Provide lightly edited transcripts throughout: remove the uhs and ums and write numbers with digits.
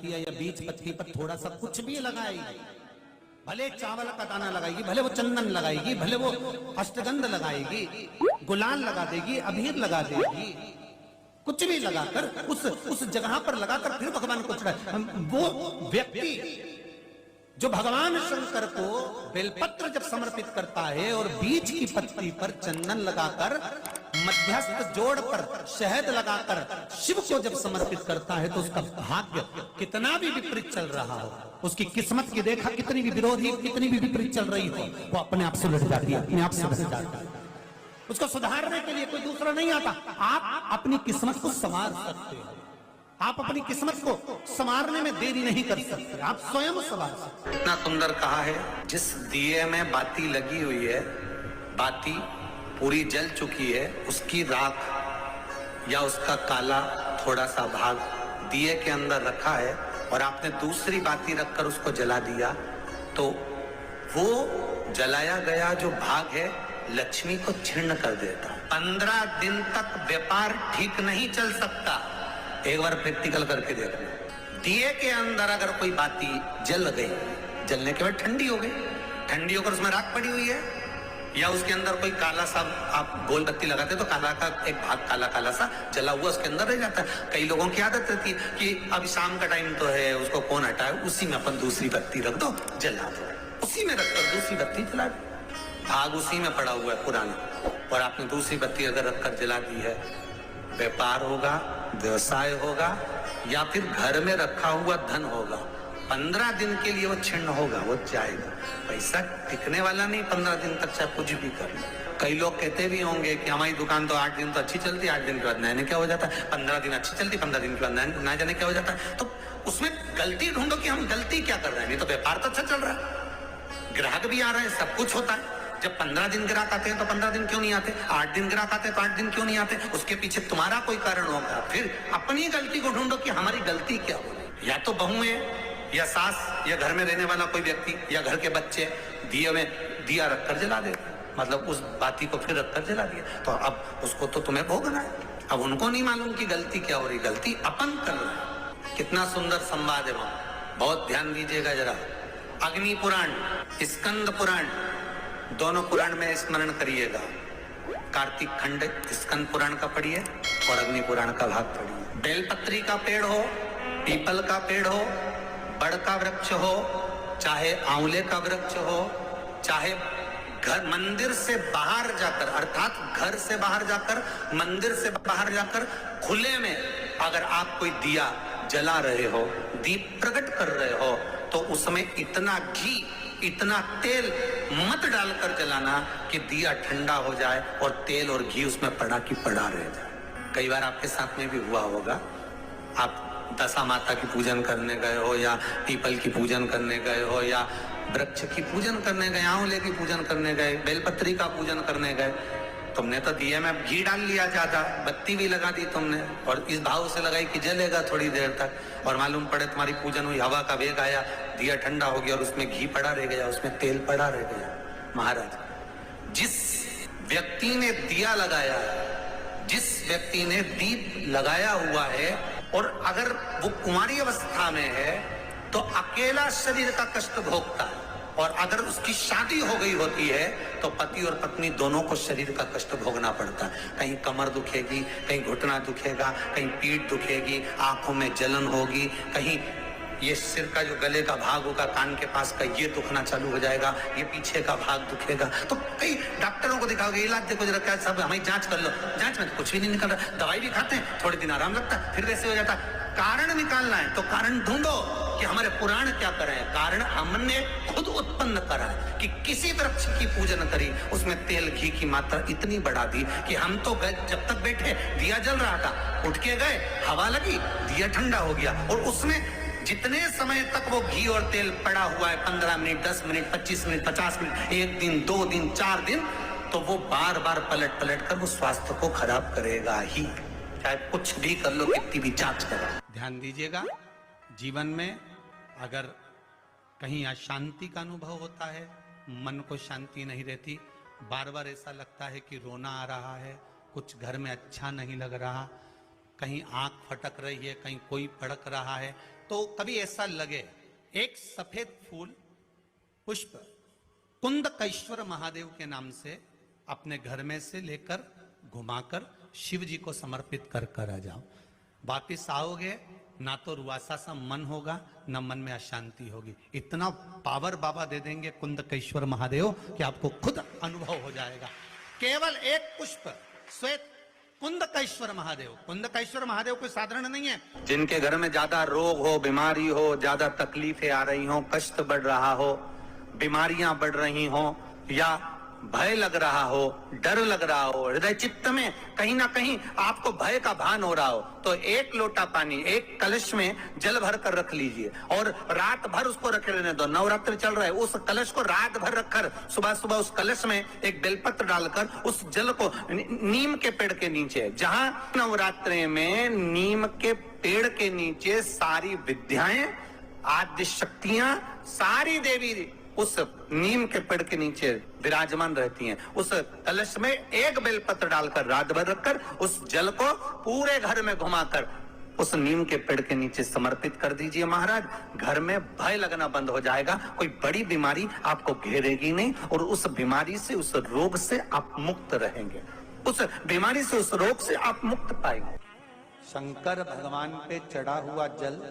पत्तियां या बीज पत्ती पर थोड़ा सा कुछ भी लगाएगी, भले चावल का दाना लगाएगी, भले वो चंदन लगाएगी, भले वो अष्टगंध लगाएगी, गुलाल लगा देगी, अबीर लगा देगी, कुछ भी लगाकर उस जगह पर लगाकर फिर भगवान को चढ़ाए। वो व्यक्ति जो भगवान शंकर को बेलपत्र जब समर्पित करता है और बीज की पत्ती पर चंदन लगाकर, मध्यस्थ जोड़ पर शहद लगाकर शिव को जब समर्पित करता है, तो उसका भाग्य कितना भी विपरीत चल रहा हो, उसकी किस्मत की देखा कितनी भी विरोधी, कितनी भी विपरीत चल रही हो, वो अपने आप से लड़ जाती है, अपने आप से लड़ जाती है। उसको सुधारने के लिए कोई दूसरा नहीं आता। आप अपनी किस्मत को संवार सकते हो, आप अपनी किस्मत को संवारने में देरी नहीं कर सकते, आप स्वयं संवार सकते। इतना सुंदर कहा है, जिस दिए में बाती लगी हुई है, बाती पूरी जल चुकी है, उसकी राख या उसका काला थोड़ा सा भाग दिए के अंदर रखा है और आपने दूसरी बाती रखकर उसको जला दिया, तो वो जलाया गया जो भाग है लक्ष्मी को छीर्ण कर देता। 15 दिन तक व्यापार ठीक नहीं चल सकता। एक बार प्रैक्टिकल करके देखना। दिए के अंदर अगर कोई बाती जल गई, जलने के बाद ठंडी हो गई, ठंडी होकर उसमें राख पड़ी हुई है, या उसके अंदर कोई काला सा आप गोल बत्ती लगाते तो काला का एक भाग काला काला सा जला हुआ उसके अंदर रह जाता है। कई लोगों की आदत रहती है कि अभी शाम का टाइम तो है, उसको कौन हटाए, उसी में अपन दूसरी बत्ती रख दो, जला दो, उसी में रखकर दूसरी बत्ती जला दो। भाग उसी में पड़ा हुआ है पुराना, और आपने दूसरी बत्ती अगर रखकर जला दी है, व्यापार होगा, व्यवसाय होगा, या फिर घर में रखा हुआ धन होगा, 15 दिन के लिए वो छिन्न होगा, वो जाएगा। पैसा टिकने वाला नहीं 15 दिन तक, चाहे कुछ भी कर लो। कई लोग कहते भी होंगे कि हमारी दुकान तो 8 दिन तो अच्छी चलती है, 8 दिन के बाद नया क्या हो जाता है, 15 दिन अच्छी चलती, 15 दिन के बाद नया जाने क्या हो जाता है। तो उसमें गलती ढूंढो कि हम गलती क्या कर रहे हैं। नहीं तो व्यापार तो अच्छा चल रहा है, ग्राहक भी आ रहे हैं, सब कुछ होता है। जब 15 दिन ग्राहक आते हैं तो 15 दिन क्यों नहीं आते, 8 दिन ग्राहक आते हैं तो 8 दिन क्यों नहीं आते, उसके पीछे तुम्हारा कोई कारण होगा। फिर अपनी गलती को ढूंढो कि हमारी गलती क्या हो। या तो बहू है, या सास, या घर में रहने वाला कोई व्यक्ति, या घर के बच्चे दिए में दिया रखकर जला देते, मतलब उस बाती को फिर रखकर जला दिया, तो अब उसको तो तुम्हें भोगना है। अब उनको नहीं मालूम कि गलती क्या हो रही, गलती अपन कर रहे हैं। कितना सुंदर संवाद है वहां, बहुत ध्यान दीजिएगा जरा। अग्नि पुराण, स्कंद पुराण, दोनों पुराण में स्मरण करिएगा। कार्तिक खंड स्कंद पुराण का पढ़िए और अग्नि पुराण का भाग पढ़िए। बेलपत्री का पेड़ हो, पीपल का पेड़ हो, बड़ का वृक्ष हो, चाहे आंवले का वृक्ष हो, चाहे घर मंदिर से बाहर जाकर, अर्थात घर से बाहर जाकर, मंदिर से बाहर जाकर खुले में अगर आप कोई दिया जला रहे हो, दीप प्रकट कर रहे हो, तो उसमें इतना घी, इतना तेल मत डालकर जलाना कि दिया ठंडा हो जाए और तेल और घी उसमें पड़ा की पड़ा रह जाए। कई बार आपके साथ में भी हुआ होगा, आप दशा माता की पूजन करने गए हो, या पीपल की पूजन करने गए हो, या वृक्ष की पूजन करने गए, आंवले की पूजन करने गए, बेलपत्री का पूजन करने गए, तुमने तो दिए में घी डाल लिया ज्यादा, बत्ती भी लगा दी तुमने, और इस भाव से लगाई कि जलेगा थोड़ी देर तक, और मालूम पड़े तुम्हारी पूजन हुई, हवा का वेग आया, दिया ठंडा हो गया और उसमें घी पड़ा रह गया, उसमें तेल पड़ा रह गया। महाराज, जिस व्यक्ति ने दिया लगाया है, जिस व्यक्ति ने दीप लगाया हुआ है, और अगर वो कुंवारी अवस्था में है तो अकेला शरीर का कष्ट भोगता है, और अगर उसकी शादी हो गई होती है तो पति और पत्नी दोनों को शरीर का कष्ट भोगना पड़ता है। कहीं कमर दुखेगी, कहीं घुटना दुखेगा, कहीं पीठ दुखेगी, आंखों में जलन होगी, कहीं ये सिर का जो गले का भाग होगा कान के पास का ये दुखना चालू हो जाएगा, ये पीछे का भाग दुखेगा। तो कई डॉक्टरों को दिखाओगे, इलाज देखो जरा क्या, सब हमें जांच कर लो, जांच में तो कुछ भी नहीं निकल रहा, दवाई भी खाते हैं, थोड़े दिन आराम लगता है, फिर वैसे हो जाता है। कारण निकालना है तो कारण ढूंढो कि हमारे पुराण क्या करें। कारण हमने खुद उत्पन्न करा है कि किसी वृक्ष की पूजन करी, उसमें तेल घी की मात्रा इतनी बढ़ा दी कि हम तो जब तक बैठे दिया जल रहा था, उठ के गए, हवा लगी, दिया ठंडा हो गया, और उसमें जितने समय तक वो घी और तेल पड़ा हुआ है, 15 मिनट, 10 मिनट, 25 मिनट, 50 मिनट, 1 दिन, 2 दिन, 4 दिन, तो वो बार बार पलट पलट कर वो स्वास्थ्य को खराब करेगा ही, चाहे कुछ भी कर लो, कितनी भी जांच करो। ध्यान दीजिएगा, जीवन में अगर कहीं अशांति का अनुभव होता है, मन को शांति नहीं रहती, बार बार ऐसा लगता है कि रोना आ रहा है, कुछ घर में अच्छा नहीं लग रहा, कहीं आंख फटक रही है, कहीं कोई फड़क रहा है, तो कभी ऐसा लगे एक सफेद फूल पुष्प कुंदकेश्वर महादेव के नाम से अपने घर में से लेकर घुमाकर शिव जी को समर्पित कर कर आ जाओ। वापिस आओगे ना तो रुआसा सा मन होगा, ना मन में अशांति होगी। इतना पावर बाबा दे देंगे कुंदकेश्वर महादेव कि आपको खुद अनुभव हो जाएगा। केवल एक पुष्प श्वेत कुंदकेश्वर महादेव। कुंदकेश्वर महादेव कोई साधारण नहीं है। जिनके घर में ज्यादा रोग हो, बीमारी हो, ज्यादा तकलीफें आ रही हो, कष्ट बढ़ रहा हो, बीमारियां बढ़ रही हो, या भय लग रहा हो, डर लग रहा हो, हृदय चित्त में कहीं ना कहीं आपको भय का भान हो रहा हो, तो एक लोटा पानी एक कलश में जल भर कर रख लीजिए और रात भर उसको रखे रहने दो। नवरात्र चल रहा है, उस कलश को रात भर रखकर सुबह सुबह उस कलश में एक बेलपत्र डालकर उस जल को नीम के पेड़ के नीचे, जहां नवरात्रि में नीम के पेड़ के नीचे सारी विद्याएं, आद्य शक्तियां, सारी देवी उस नीम के पेड़ के नीचे विराजमान रहती हैं। उस कलश में एक बेलपत्र डालकर रात भर रखकर उस जल को पूरे घर में घुमाकर उस नीम के पेड़ के नीचे समर्पित कर दीजिए महाराज। घर में भय लगना बंद हो जाएगा, कोई बड़ी बीमारी आपको घेरेगी नहीं और उस बीमारी से, उस रोग से आप मुक्त रहेंगे। उस बीमारी से, उस रोग से आप मुक्त पाएंगे। शंकर भगवान पे चढ़ा हुआ जल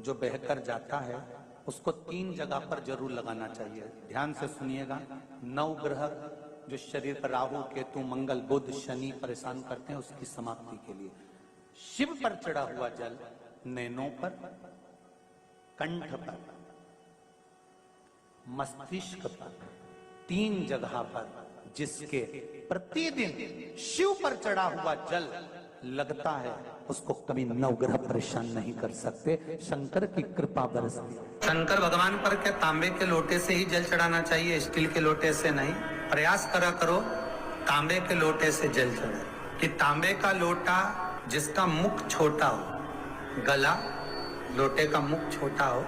जो बहकर जाता है उसको 3 जगह पर जरूर लगाना चाहिए। ध्यान से सुनिएगा। 9 ग्रह जो शरीर पर राहु, केतु, मंगल, बुध, शनि परेशान करते हैं, उसकी समाप्ति के लिए शिव पर चढ़ा हुआ जल नैनों पर, कंठ पर, मस्तिष्क पर, 3 जगह पर, जिसके प्रतिदिन शिव पर चढ़ा हुआ जल लगता है उसको कभी 9 ग्रह परेशान नहीं कर सकते। शंकर की कृपा बरसती। शंकर भगवान पर क्या तांबे के लोटे से ही जल चढ़ाना चाहिए, स्टील के लोटे से नहीं? प्रयास करा करो तांबे के लोटे से जल चढ़े। कि तांबे का लोटा जिसका मुख छोटा हो, गला लोटे का मुख छोटा हो,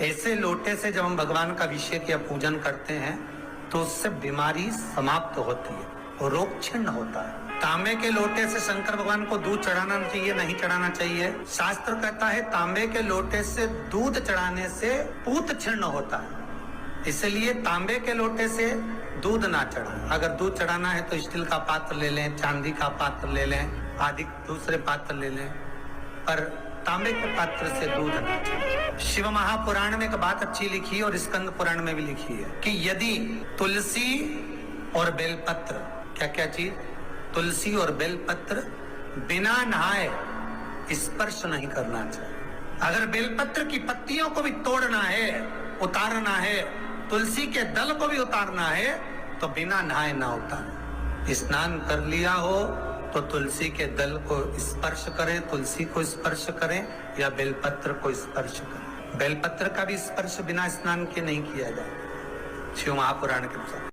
ऐसे लोटे से जब हम भगवान का अभिषेक या पूजन करते हैं तो उससे बीमारी समाप्त होती है और रोग छिन्न होता है। तांबे के लोटे से शंकर भगवान को दूध चढ़ाना चाहिए, नहीं चढ़ाना चाहिए? शास्त्र कहता है तांबे के लोटे से दूध चढ़ाने से पूत छिन्न होता है, इसलिए तांबे के लोटे से दूध ना चढ़ाएं। अगर दूध चढ़ाना है तो स्टील का पात्र ले लें, चांदी का पात्र ले लें, आदि दूसरे पात्र ले लें, पर तांबे के पात्र से दूध ना चढ़ाएं। शिव महापुराण में एक बात अच्छी लिखी और स्कंद पुराण में भी लिखी है कि यदि तुलसी और बेलपत्र, क्या क्या चीज, तुलसी और बेलपत्र बिना नहाए स्पर्श नहीं करना चाहिए। अगर बेलपत्र की पत्तियों को भी तोड़ना है, उतारना है, तुलसी के दल को भी उतारना है तो बिना नहाए ना उतारें। स्नान कर लिया हो तो तुलसी के दल को स्पर्श करें, तुलसी को स्पर्श करें या बेलपत्र को स्पर्श करें। बेलपत्र का भी स्पर्श बिना स्नान के नहीं किया जाए शिव महापुराण के अनुसार।